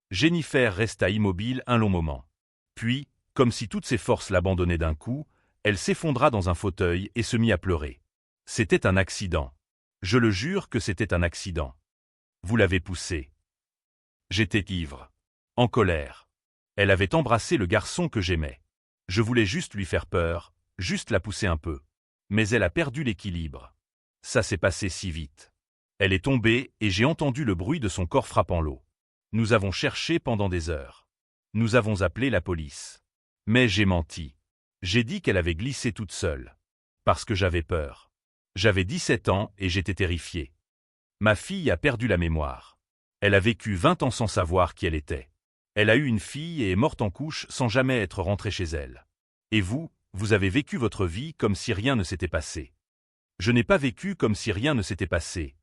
Jennifer resta immobile un long moment. Puis, comme si toutes ses forces l'abandonnaient d'un coup, elle s'effondra dans un fauteuil et se mit à pleurer. C'était un accident. Je le jure que c'était un accident. Vous l'avez poussée. J'étais ivre. En colère. Elle avait embrassé le garçon que j'aimais. Je voulais juste lui faire peur, juste la pousser un peu. Mais elle a perdu l'équilibre. Ça s'est passé si vite. Elle est tombée et j'ai entendu le bruit de son corps frappant l'eau. Nous avons cherché pendant des heures. Nous avons appelé la police. Mais j'ai menti. J'ai dit qu'elle avait glissé toute seule. Parce que j'avais peur. J'avais 17 ans et j'étais terrifié. Ma fille a perdu la mémoire. Elle a vécu 20 ans sans savoir qui elle était. Elle a eu une fille et est morte en couche sans jamais être rentrée chez elle. Et vous avez vécu votre vie comme si rien ne s'était passé. Je n'ai pas vécu comme si rien ne s'était passé,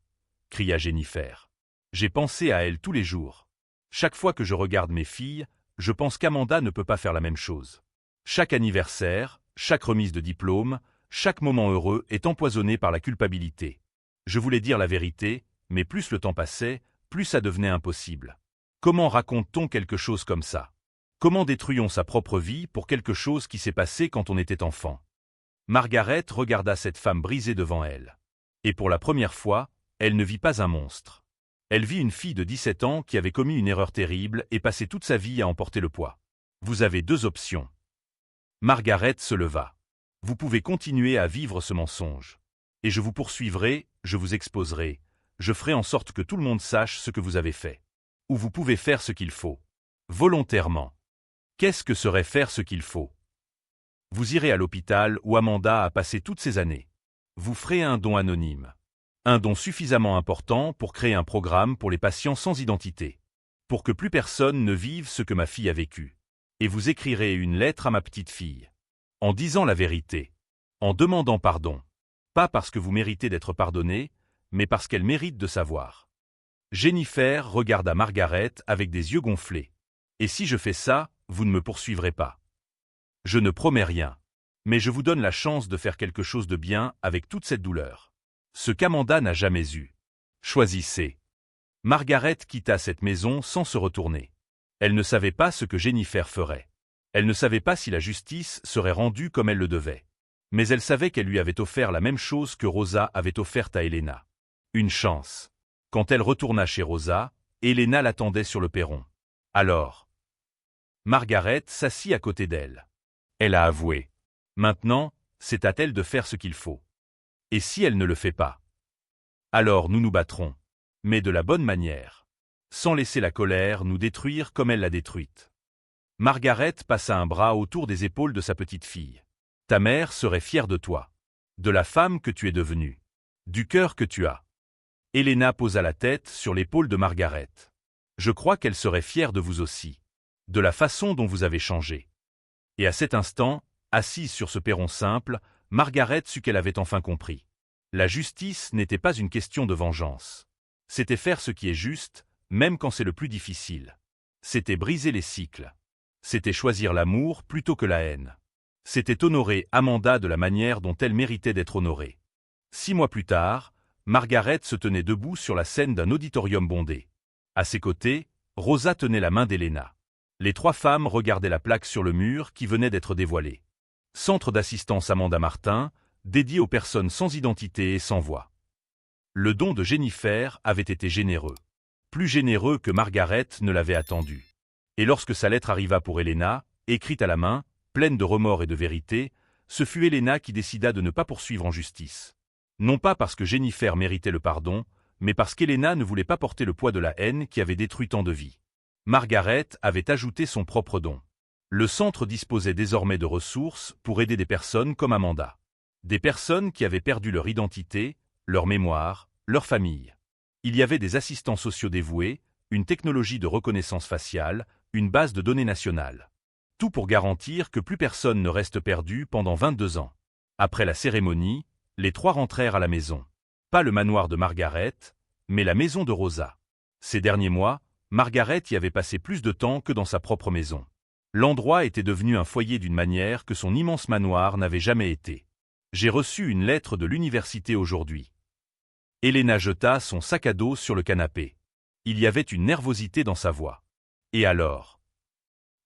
cria Jennifer. J'ai pensé à elle tous les jours. Chaque fois que je regarde mes filles, je pense qu'Amanda ne peut pas faire la même chose. Chaque anniversaire, chaque remise de diplôme, chaque moment heureux est empoisonné par la culpabilité. Je voulais dire la vérité, mais plus le temps passait, plus ça devenait impossible. Comment raconte-t-on quelque chose comme ça? Comment détruisons sa propre vie pour quelque chose qui s'est passé quand on était enfant? Margaret regarda cette femme brisée devant elle. Et pour la première fois, elle ne vit pas un monstre. Elle vit une fille de 17 ans qui avait commis une erreur terrible et passé toute sa vie à en porter le poids. Vous avez 2 options. Margaret se leva. Vous pouvez continuer à vivre ce mensonge. Et je vous poursuivrai, je vous exposerai, je ferai en sorte que tout le monde sache ce que vous avez fait. Ou vous pouvez faire ce qu'il faut. Volontairement. Qu'est-ce que serait faire ce qu'il faut? Vous irez à l'hôpital où Amanda a passé toutes ces années. Vous ferez un don anonyme. Un don suffisamment important pour créer un programme pour les patients sans identité. Pour que plus personne ne vive ce que ma fille a vécu. Et vous écrirez une lettre à ma petite fille. En disant la vérité. En demandant pardon. Pas parce que vous méritez d'être pardonné, mais parce qu'elle mérite de savoir. Jennifer regarda Margaret avec des yeux gonflés. Et si je fais ça, vous ne me poursuivrez pas. Je ne promets rien. Mais je vous donne la chance de faire quelque chose de bien avec toute cette douleur. Ce qu'Amanda n'a jamais eu. Choisissez. Margaret quitta cette maison sans se retourner. Elle ne savait pas ce que Jennifer ferait. Elle ne savait pas si la justice serait rendue comme elle le devait. Mais elle savait qu'elle lui avait offert la même chose que Rosa avait offerte à Elena. Une chance. Quand elle retourna chez Rosa, Elena l'attendait sur le perron. Alors, Margaret s'assit à côté d'elle. Elle a avoué. Maintenant, c'est à elle de faire ce qu'il faut. Et si elle ne le fait pas? Alors nous nous battrons. mais de la bonne manière. Sans laisser la colère nous détruire comme elle l'a détruite. Margaret passa un bras autour des épaules de sa petite fille. Ta mère serait fière de toi. De la femme que tu es devenue. Du cœur que tu as. Helena posa la tête sur l'épaule de Margaret. Je crois qu'elle serait fière de vous aussi. De la façon dont vous avez changé. Et à cet instant, assise sur ce perron simple, Margaret sut qu'elle avait enfin compris. La justice n'était pas une question de vengeance. C'était faire ce qui est juste, même quand c'est le plus difficile. C'était briser les cycles. C'était choisir l'amour plutôt que la haine. C'était honorer Amanda de la manière dont elle méritait d'être honorée. 6 mois plus tard, Margaret se tenait debout sur la scène d'un auditorium bondé. À ses côtés, Rosa tenait la main d'Helena. Les 3 femmes regardaient la plaque sur le mur qui venait d'être dévoilée. Centre d'assistance Amanda Martin, dédié aux personnes sans identité et sans voix. Le don de Jennifer avait été généreux. Plus généreux que Margaret ne l'avait attendu. Et lorsque sa lettre arriva pour Helena, écrite à la main, pleine de remords et de vérité, ce fut Helena qui décida de ne pas poursuivre en justice. Non pas parce que Jennifer méritait le pardon, mais parce qu'Helena ne voulait pas porter le poids de la haine qui avait détruit tant de vies. Margaret avait ajouté son propre don. Le centre disposait désormais de ressources pour aider des personnes comme Amanda. Des personnes qui avaient perdu leur identité, leur mémoire, leur famille. Il y avait des assistants sociaux dévoués, une technologie de reconnaissance faciale, une base de données nationale. Tout pour garantir que plus personne ne reste perdu pendant 22 ans. Après la cérémonie, les 3 rentrèrent à la maison. Pas le manoir de Margaret, mais la maison de Rosa. Ces derniers mois, Margaret y avait passé plus de temps que dans sa propre maison. L'endroit était devenu un foyer d'une manière que son immense manoir n'avait jamais été. J'ai reçu une lettre de l'université aujourd'hui. Helena jeta son sac à dos sur le canapé. Il y avait une nervosité dans sa voix. Et alors?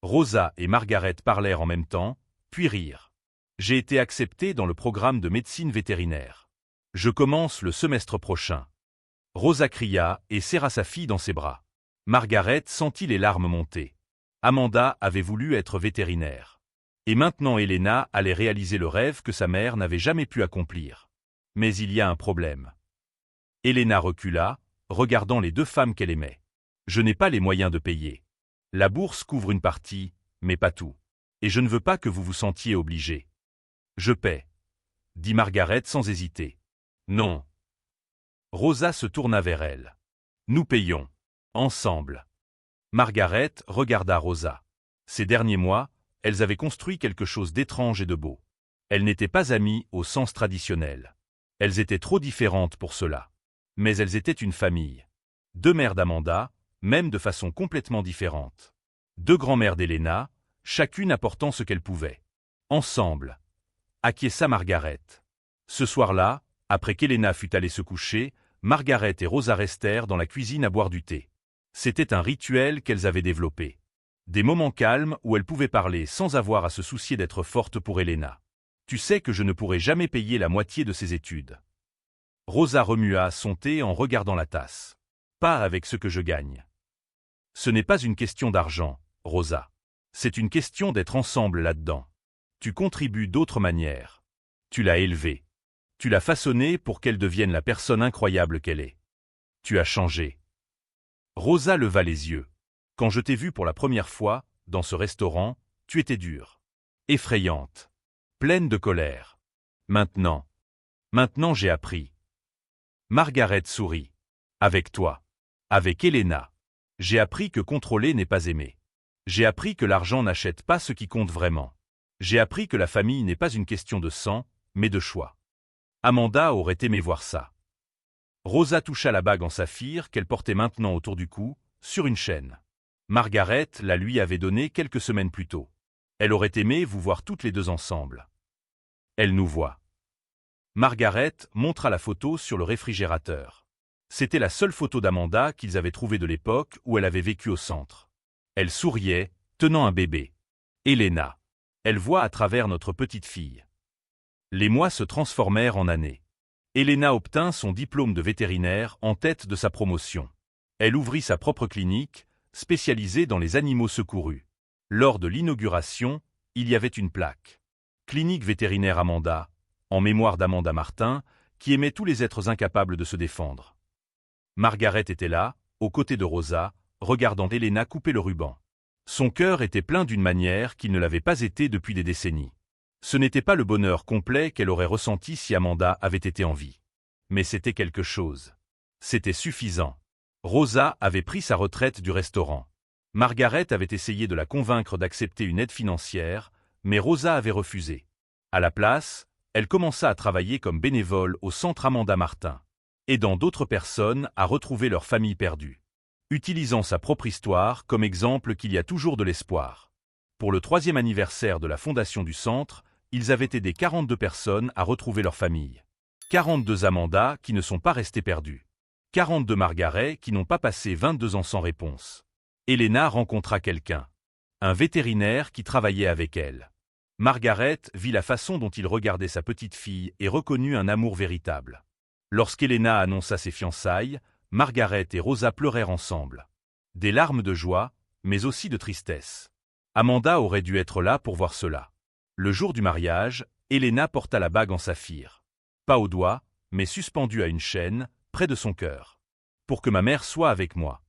Rosa et Margaret parlèrent en même temps, puis rirent. J'ai été acceptée dans le programme de médecine vétérinaire. Je commence le semestre prochain. Rosa cria et serra sa fille dans ses bras. Margaret sentit les larmes monter. Amanda avait voulu être vétérinaire. Et maintenant Helena allait réaliser le rêve que sa mère n'avait jamais pu accomplir. Mais il y a un problème. Helena recula, regardant les 2 femmes qu'elle aimait. Je n'ai pas les moyens de payer. La bourse couvre une partie, mais pas tout. Et je ne veux pas que vous vous sentiez obligé. Je paie, dit Margaret sans hésiter. Non. Rosa se tourna vers elle. Nous payons. Ensemble. Margaret regarda Rosa. Ces derniers mois, elles avaient construit quelque chose d'étrange et de beau. Elles n'étaient pas amies au sens traditionnel. Elles étaient trop différentes pour cela. Mais elles étaient une famille. 2 mères d'Amanda, même de façon complètement différente. 2 grands-mères d'Helena, chacune apportant ce qu'elle pouvait. Ensemble. Acquiesça Margaret. Ce soir-là, après qu'Helena fut allée se coucher, Margaret et Rosa restèrent dans la cuisine à boire du thé. C'était un rituel qu'elles avaient développé. Des moments calmes où elles pouvaient parler sans avoir à se soucier d'être fortes pour Helena. Tu sais que je ne pourrai jamais payer la moitié de ses études. Rosa remua son thé en regardant la tasse. Pas avec ce que je gagne. Ce n'est pas une question d'argent, Rosa. C'est une question d'être ensemble là-dedans. Tu contribues d'autres manières. Tu l'as élevée. Tu l'as façonnée pour qu'elle devienne la personne incroyable qu'elle est. Tu as changé. Rosa leva les yeux. Quand je t'ai vue pour la première fois, dans ce restaurant, tu étais dure. Effrayante. Pleine de colère. Maintenant j'ai appris. Margaret sourit. Avec toi. Avec Helena. J'ai appris que contrôler n'est pas aimer. J'ai appris que l'argent n'achète pas ce qui compte vraiment. J'ai appris que la famille n'est pas une question de sang, mais de choix. Amanda aurait aimé voir ça. Rosa toucha la bague en saphir qu'elle portait maintenant autour du cou, sur une chaîne. Margaret la lui avait donnée quelques semaines plus tôt. Elle aurait aimé vous voir toutes les 2 ensemble. Elle nous voit. Margaret montra la photo sur le réfrigérateur. C'était la seule photo d'Amanda qu'ils avaient trouvée de l'époque où elle avait vécu au centre. Elle souriait, tenant un bébé. Helena. Elle voit à travers notre petite fille. Les mois se transformèrent en années. Helena obtint son diplôme de vétérinaire en tête de sa promotion. Elle ouvrit sa propre clinique, spécialisée dans les animaux secourus. Lors de l'inauguration, il y avait une plaque. Clinique vétérinaire Amanda, en mémoire d'Amanda Martin, qui aimait tous les êtres incapables de se défendre. Margaret était là, aux côtés de Rosa, regardant Elena couper le ruban. Son cœur était plein d'une manière qu'il ne l'avait pas été depuis des décennies. Ce n'était pas le bonheur complet qu'elle aurait ressenti si Amanda avait été en vie. Mais c'était quelque chose. C'était suffisant. Rosa avait pris sa retraite du restaurant. Margaret avait essayé de la convaincre d'accepter une aide financière, mais Rosa avait refusé. À la place, elle commença à travailler comme bénévole au centre Amanda Martin, aidant d'autres personnes à retrouver leur famille perdue, utilisant sa propre histoire comme exemple qu'il y a toujours de l'espoir. Pour le 3e anniversaire de la fondation du centre, ils avaient aidé 42 personnes à retrouver leur famille. 42 Amanda qui ne sont pas restées perdues. 42 Margaret qui n'ont pas passé 22 ans sans réponse. Elena rencontra quelqu'un. Un vétérinaire qui travaillait avec elle. Margaret vit la façon dont il regardait sa petite fille et reconnut un amour véritable. Lorsqu'Elena annonça ses fiançailles, Margaret et Rosa pleurèrent ensemble. Des larmes de joie, mais aussi de tristesse. Amanda aurait dû être là pour voir cela. Le jour du mariage, Elena porta la bague en saphir. Pas au doigt, mais suspendue à une chaîne, près de son cœur. Pour que ma mère soit avec moi,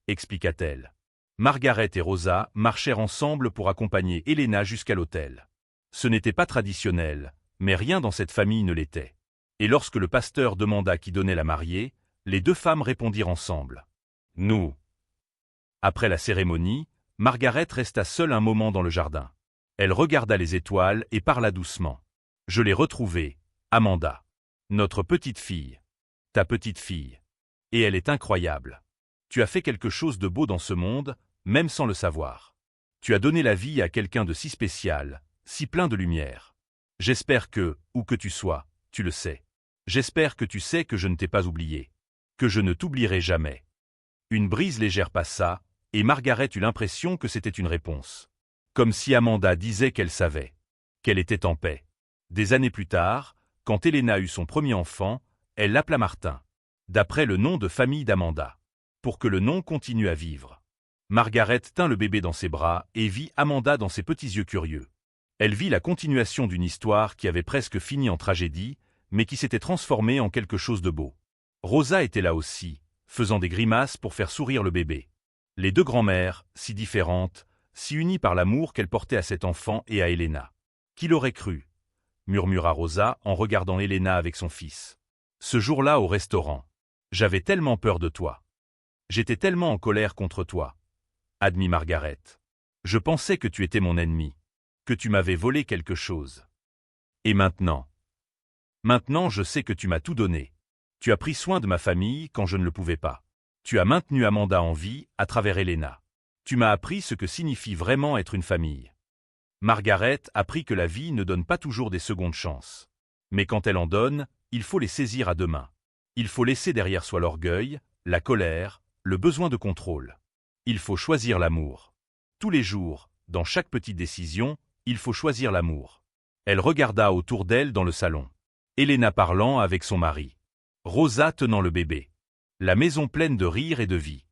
expliqua-t-elle. Margaret et Rosa marchèrent ensemble pour accompagner Elena jusqu'à l'autel. Ce n'était pas traditionnel, mais rien dans cette famille ne l'était. Et lorsque le pasteur demanda qui donnait la mariée, les 2 femmes répondirent ensemble. « Nous ». Après la cérémonie, Margaret resta seule un moment dans le jardin. Elle regarda les étoiles et parla doucement. « Je l'ai retrouvée, Amanda. Notre petite fille. Ta petite fille. Et elle est incroyable. Tu as fait quelque chose de beau dans ce monde, même sans le savoir. Tu as donné la vie à quelqu'un de si spécial, si plein de lumière. J'espère que, où que tu sois, tu le sais. J'espère que tu sais que je ne t'ai pas oublié. Que je ne t'oublierai jamais. » Une brise légère passa, et Margaret eut l'impression que c'était une réponse. Comme si Amanda disait qu'elle savait. Qu'elle était en paix. Des années plus tard, quand Elena eut son premier enfant, elle l'appela Martin, d'après le nom de famille d'Amanda, pour que le nom continue à vivre. Margaret tint le bébé dans ses bras et vit Amanda dans ses petits yeux curieux. Elle vit la continuation d'une histoire qui avait presque fini en tragédie, mais qui s'était transformée en quelque chose de beau. Rosa était là aussi, faisant des grimaces pour faire sourire le bébé. Les 2 grands-mères, si différentes, si unies par l'amour qu'elles portaient à cet enfant et à Elena. Qui l'aurait cru ? Murmura Rosa en regardant Elena avec son fils. Ce jour-là au restaurant. J'avais tellement peur de toi. J'étais tellement en colère contre toi. Admit Margaret. Je pensais que tu étais mon ennemi. Que tu m'avais volé quelque chose. Et maintenant ? Maintenant je sais que tu m'as tout donné. Tu as pris soin de ma famille quand je ne le pouvais pas. Tu as maintenu Amanda en vie à travers Elena. Tu m'as appris ce que signifie vraiment être une famille. Margaret apprit que la vie ne donne pas toujours des secondes chances. Mais quand elle en donne, il faut les saisir à 2 mains. Il faut laisser derrière soi l'orgueil, la colère, le besoin de contrôle. Il faut choisir l'amour. Tous les jours, dans chaque petite décision, il faut choisir l'amour. Elle regarda autour d'elle dans le salon. Elena parlant avec son mari. Rosa tenant le bébé. La maison pleine de rire et de vie.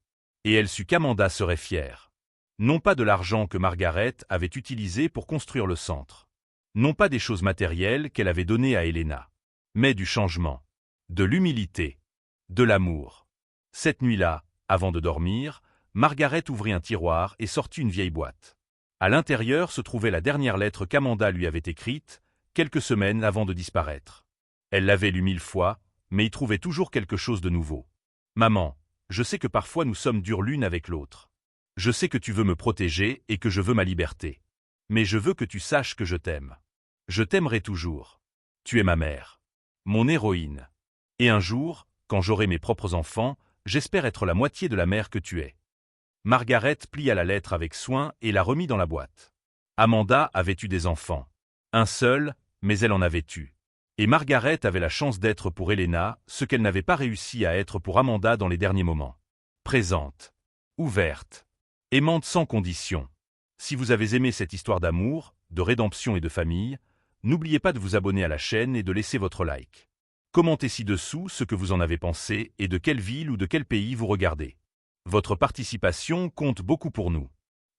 Et elle sut qu'Amanda serait fière. Non pas de l'argent que Margaret avait utilisé pour construire le centre. Non pas des choses matérielles qu'elle avait données à Elena. Mais du changement. De l'humilité. De l'amour. Cette nuit-là, avant de dormir, Margaret ouvrit un tiroir et sortit une vieille boîte. À l'intérieur se trouvait la dernière lettre qu'Amanda lui avait écrite, quelques semaines avant de disparaître. Elle l'avait lue 1000 fois, mais y trouvait toujours quelque chose de nouveau. « Maman, je sais que parfois nous sommes durs l'une avec l'autre. Je sais que tu veux me protéger et que je veux ma liberté. Mais je veux que tu saches que je t'aime. Je t'aimerai toujours. Tu es ma mère. Mon héroïne. Et un jour, quand j'aurai mes propres enfants, j'espère être la moitié de la mère que tu es. » Margaret plia la lettre avec soin et la remit dans la boîte. Amanda avait eu des enfants. Un seul, mais elle en avait eu. Et Margaret avait la chance d'être pour Elena ce qu'elle n'avait pas réussi à être pour Amanda dans les derniers moments. Présente. Ouverte. Aimante sans condition. Si vous avez aimé cette histoire d'amour, de rédemption et de famille, n'oubliez pas de vous abonner à la chaîne et de laisser votre like. Commentez ci-dessous ce que vous en avez pensé et de quelle ville ou de quel pays vous regardez. Votre participation compte beaucoup pour nous.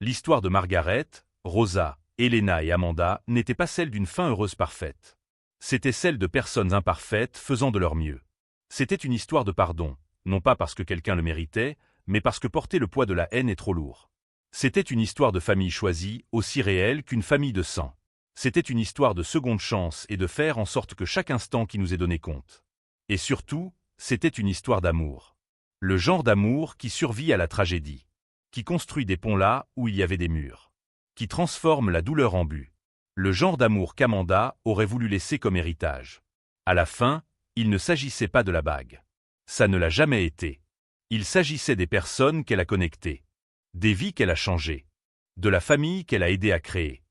L'histoire de Margaret, Rosa, Elena et Amanda n'était pas celle d'une fin heureuse parfaite. C'était celle de personnes imparfaites faisant de leur mieux. C'était une histoire de pardon, non pas parce que quelqu'un le méritait, mais parce que porter le poids de la haine est trop lourd. C'était une histoire de famille choisie, aussi réelle qu'une famille de sang. C'était une histoire de seconde chance et de faire en sorte que chaque instant qui nous est donné compte. Et surtout, c'était une histoire d'amour. Le genre d'amour qui survit à la tragédie. Qui construit des ponts là où il y avait des murs. Qui transforme la douleur en but. Le genre d'amour qu'Amanda aurait voulu laisser comme héritage. À la fin, il ne s'agissait pas de la bague. Ça ne l'a jamais été. Il s'agissait des personnes qu'elle a connectées. Des vies qu'elle a changées. De la famille qu'elle a aidé à créer.